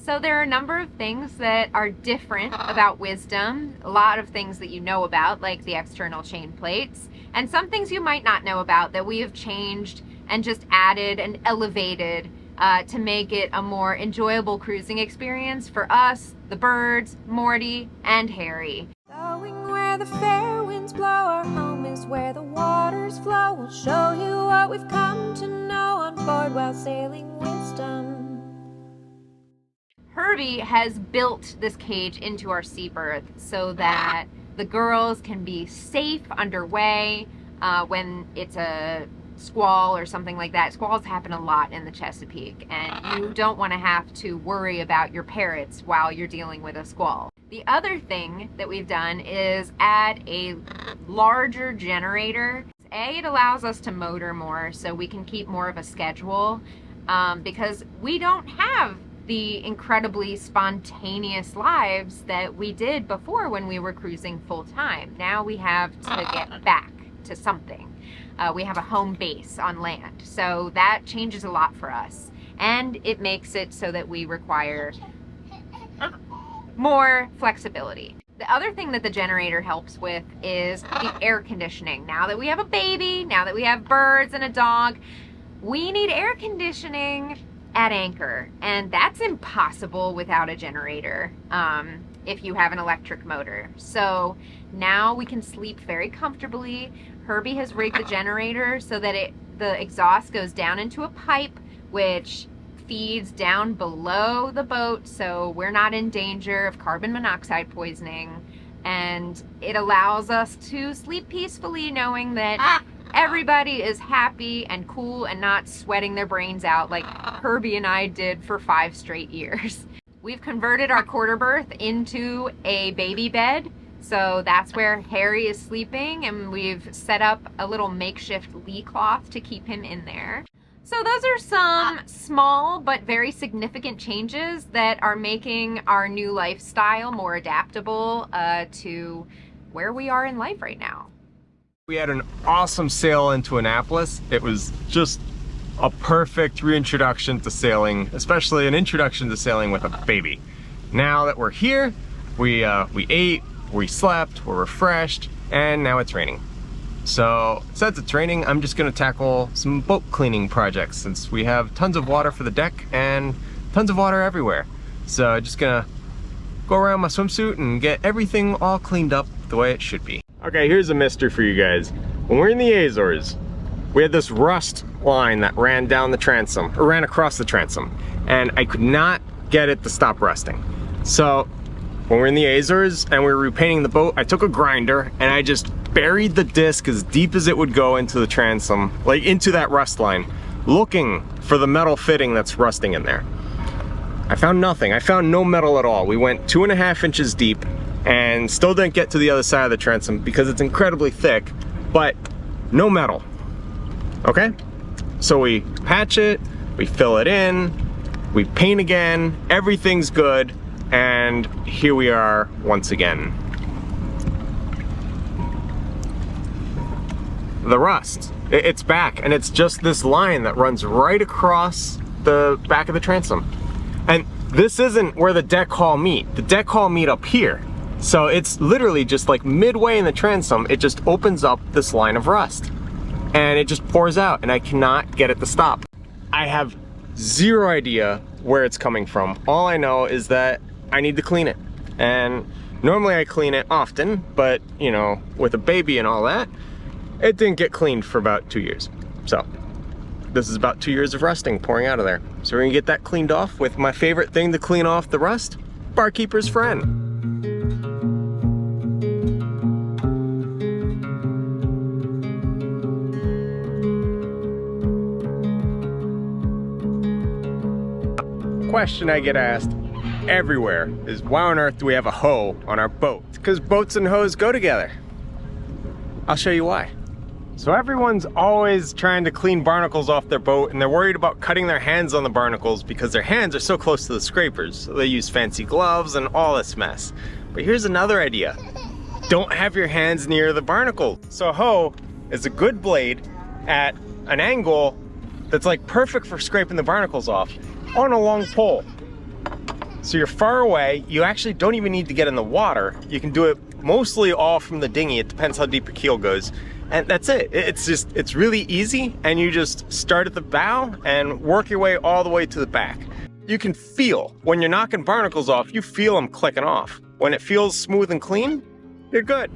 So there are a number of things that are different about wisdom. A lot of things that you know about, like the external chain plates, and some things you might not know about that we have changed and just added and elevated to make it a more enjoyable cruising experience for us, the birds, Morty, and Harry. Going where the fair winds blow, our home is where the waters flow. We'll show you what we've come to know on board while sailing wisdom. Herbie has built this cage into our sea berth so that the girls can be safe underway when it's a squall or something like that. Squalls happen a lot in the Chesapeake, and you don't want to have to worry about your parrots while you're dealing with a squall. The other thing that we've done is add a larger generator. It allows us to motor more so we can keep more of a schedule because we don't have the incredibly spontaneous lives that we did before when we were cruising full time. Now we have to get back to something. We have a home base on land, so that changes a lot for us, and it makes it so that we require more flexibility. The other thing that the generator helps with is the air conditioning. Now that we have a baby, now that we have birds and a dog, we need air conditioning at anchor, and that's impossible without a generator if you have an electric motor. So now we can sleep very comfortably. Herbie has rigged the generator so that the exhaust goes down into a pipe which feeds down below the boat, so we're not in danger of carbon monoxide poisoning, and it allows us to sleep peacefully knowing that everybody is happy and cool and not sweating their brains out like Herbie and I did for 5 straight years. We've converted our quarter berth into a baby bed, so that's where Harry is sleeping, and we've set up a little makeshift lee cloth to keep him in there. So those are some small but very significant changes that are making our new lifestyle more adaptable to where we are in life right now. We had an awesome sail into Annapolis. It was just a perfect reintroduction to sailing, especially an introduction to sailing with a baby. Now that we're here, we ate, we slept, we're refreshed, and now it's raining. So since it's raining, I'm just gonna tackle some boat cleaning projects since we have tons of water for the deck and tons of water everywhere. So I'm just gonna go around my swimsuit and get everything all cleaned up the way it should be. Okay, here's a mystery for you guys. When we're in the Azores, we had this rust line that ran down the transom, or ran across the transom, and I could not get it to stop rusting. So when we're in the Azores and we were repainting the boat, I took a grinder and I just buried the disc as deep as it would go into the transom, like into that rust line, looking for the metal fitting that's rusting in there. I found nothing. I found no metal at all. We went 2.5 inches deep and still didn't get to the other side of the transom because it's incredibly thick, but no metal. Okay? So we patch it, we fill it in, we paint again, everything's good, and here we are once again. The rust, it's back, and it's just this line that runs right across the back of the transom. And this isn't where the deck hall meet. The deck hall meet up here. So it's literally just like midway in the transom, it just opens up this line of rust. And it just pours out, and I cannot get it to stop. I have zero idea where it's coming from. All I know is that I need to clean it. And normally I clean it often, but you know, with a baby and all that, it didn't get cleaned for about 2 years. So this is about 2 years of rusting pouring out of there. So we're gonna get that cleaned off with my favorite thing to clean off the rust, Barkeeper's Friend. Question I get asked everywhere is, why on earth do we have a hoe on our boat? Because boats and hoes go together. I'll show you why. So everyone's always trying to clean barnacles off their boat, and they're worried about cutting their hands on the barnacles because their hands are so close to the scrapers. So they use fancy gloves and all this mess. But here's another idea. Don't have your hands near the barnacle. So a hoe is a good blade at an angle that's like perfect for scraping the barnacles off on a long pole. So you're far away, you actually don't even need to get in the water. You can do it mostly all from the dinghy. It depends how deep your keel goes. And that's it. It's really easy, and you just start at the bow and work your way all the way to the back. You can feel, when you're knocking barnacles off, you feel them clicking off. When it feels smooth and clean, you're good.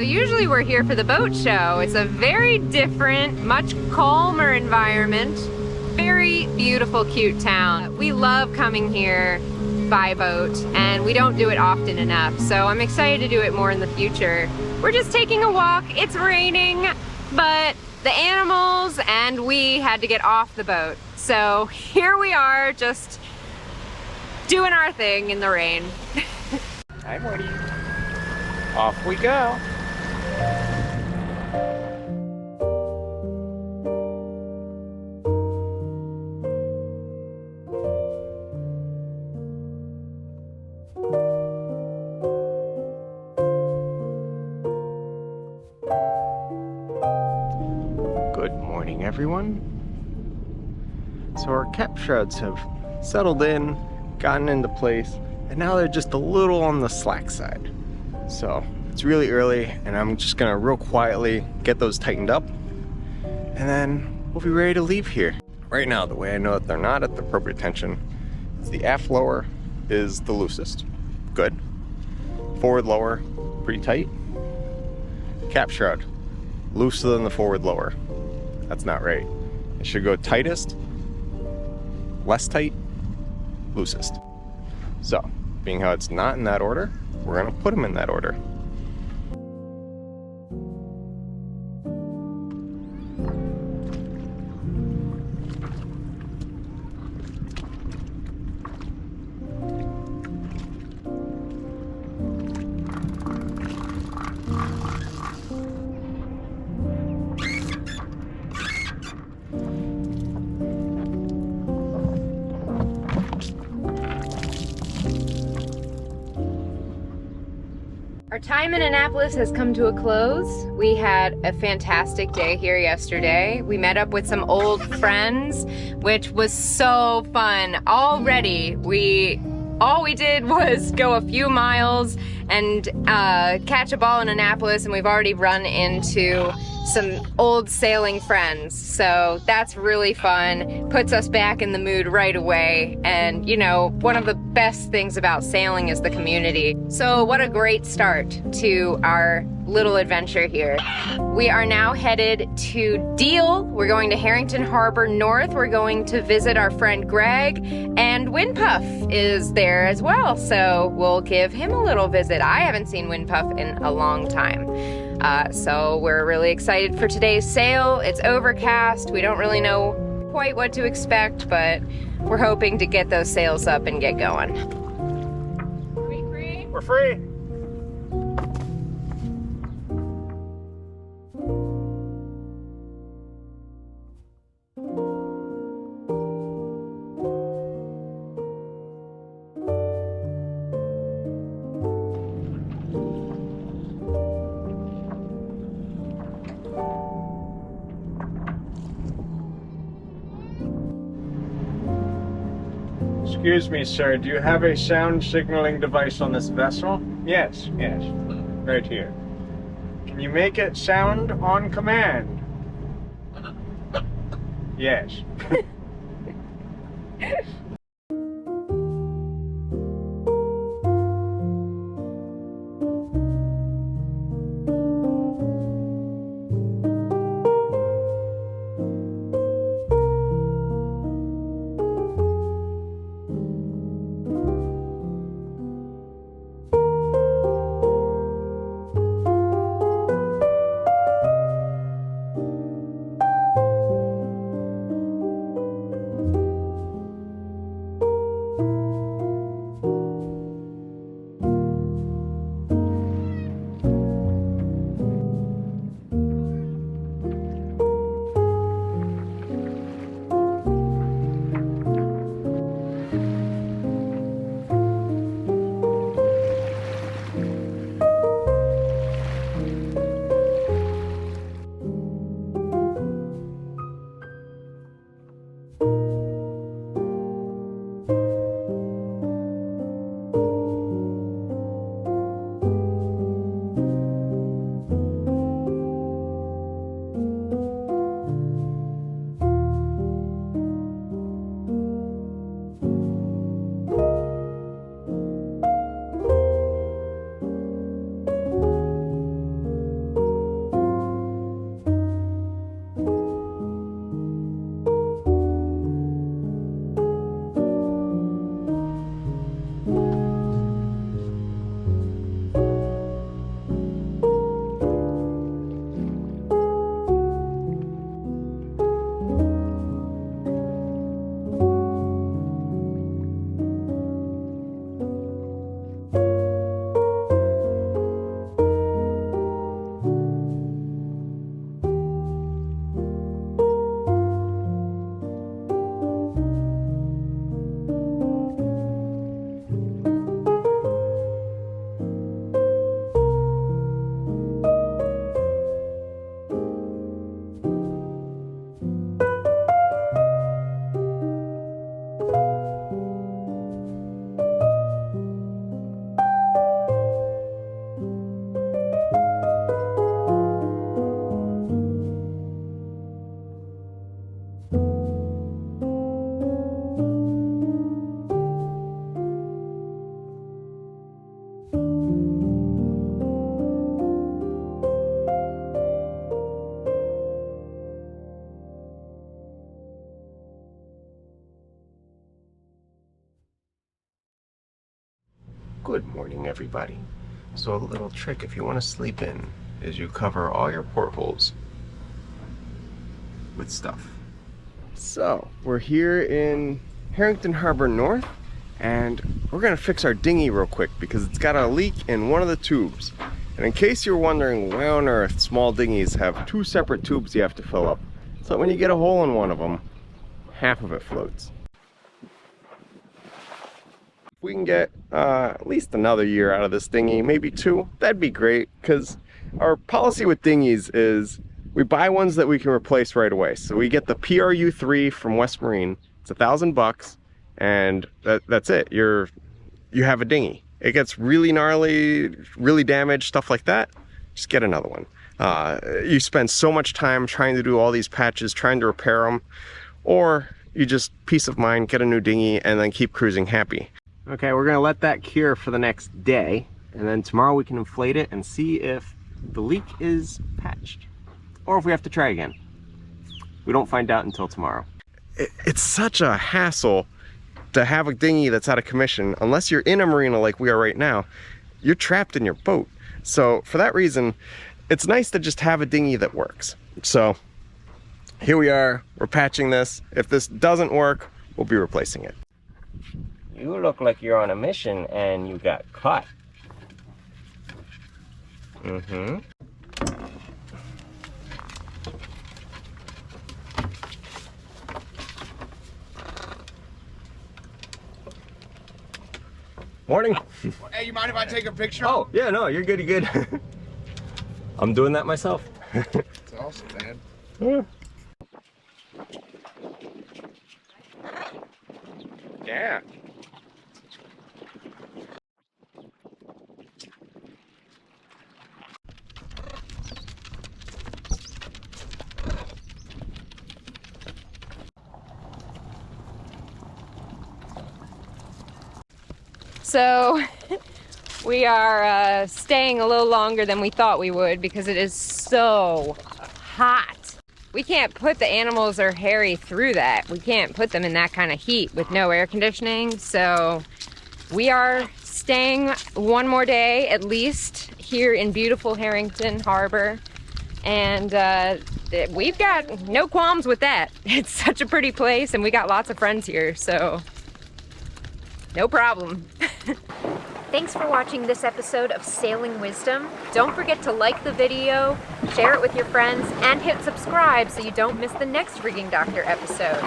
Usually we're here for the boat show. It's a very different, much calmer environment. Very beautiful, cute town. We love coming here by boat, and we don't do it often enough, so I'm excited to do it more in the future. We're just taking a walk. It's raining, but the animals and we had to get off the boat. So here we are, just doing our thing in the rain. Hi, Maddie. Off we go. Good morning, everyone. So our cap shrouds have settled in, gotten into place, and now they're just a little on the slack side. So it's really early, and I'm just gonna real quietly get those tightened up, and then we'll be ready to leave here. Right now, the way I know that they're not at the appropriate tension is the aft lower is the loosest. Good. Forward lower, pretty tight. Cap shroud, looser than the forward lower. That's not right. It should go tightest, less tight, loosest. So, being how it's not in that order, we're gonna put them in that order. Our time in Annapolis has come to a close. We had a fantastic day here yesterday. We met up with some old friends, which was so fun. Already, all we did was go a few miles and catch a ball in Annapolis, and we've already run into some old sailing friends. So that's really fun. Puts us back in the mood right away. And you know, one of the best things about sailing is the community. So what a great start to our little adventure here. We are now headed to Deale. We're going to Herrington Harbor North. We're going to visit our friend Greg, and Windpuff is there as well. So we'll give him a little visit. I haven't seen Windpuff in a long time. So we're really excited for today's sail. It's overcast. We don't really know quite what to expect, but we're hoping to get those sails up and get going. Are we free? We're free. Excuse me, sir, do you have a sound signaling device on this vessel? Yes, yes, right here. Can you make it sound on command? Yes. Good morning, everybody. So a little trick if you want to sleep in is you cover all your portholes with stuff. So we're here in Herrington Harbor North, and we're gonna fix our dinghy real quick because it's got a leak in one of the tubes. And in case you're wondering why on earth small dinghies have two separate tubes you have to fill up, so when you get a hole in one of them, half of it floats. If we can get at least another year out of this dinghy, maybe 2, that'd be great, because our policy with dinghies is we buy ones that we can replace right away. So we get the PRU3 from West Marine. It's $1,000, and that's it. You have a dinghy. It gets really gnarly, really damaged, stuff like that, just get another one. You spend so much time trying to do all these patches, trying to repair them, or you just, peace of mind, get a new dinghy and then keep cruising happy. Okay, we're gonna let that cure for the next day, and then tomorrow we can inflate it and see if the leak is patched, or if we have to try again. We don't find out until tomorrow. It's such a hassle to have a dinghy that's out of commission. Unless you're in a marina like we are right now, you're trapped in your boat. So for that reason, it's nice to just have a dinghy that works. So here we are, we're patching this. If this doesn't work, we'll be replacing it. You look like you're on a mission and you got caught. Mm-hmm. Morning. Hey, you mind if I take a picture? Oh, yeah, no, you're good, you're good. I'm doing that myself. That's awesome, man. Yeah. So we are staying a little longer than we thought we would because it is so hot. We can't put the animals or Harry through that. We can't put them in that kind of heat with no air conditioning. So we are staying one more day at least here in beautiful Herrington Harbor. And we've got no qualms with that. It's such a pretty place and we got lots of friends here, so no problem. Thanks for watching this episode of Sailing Wisdom. Don't forget to like the video, share it with your friends, and hit subscribe so you don't miss the next Rigging Doctor episode.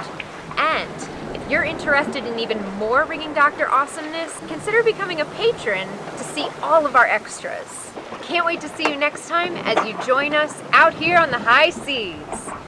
And if you're interested in even more Rigging Doctor awesomeness, consider becoming a patron to see all of our extras. Can't wait to see you next time as you join us out here on the high seas.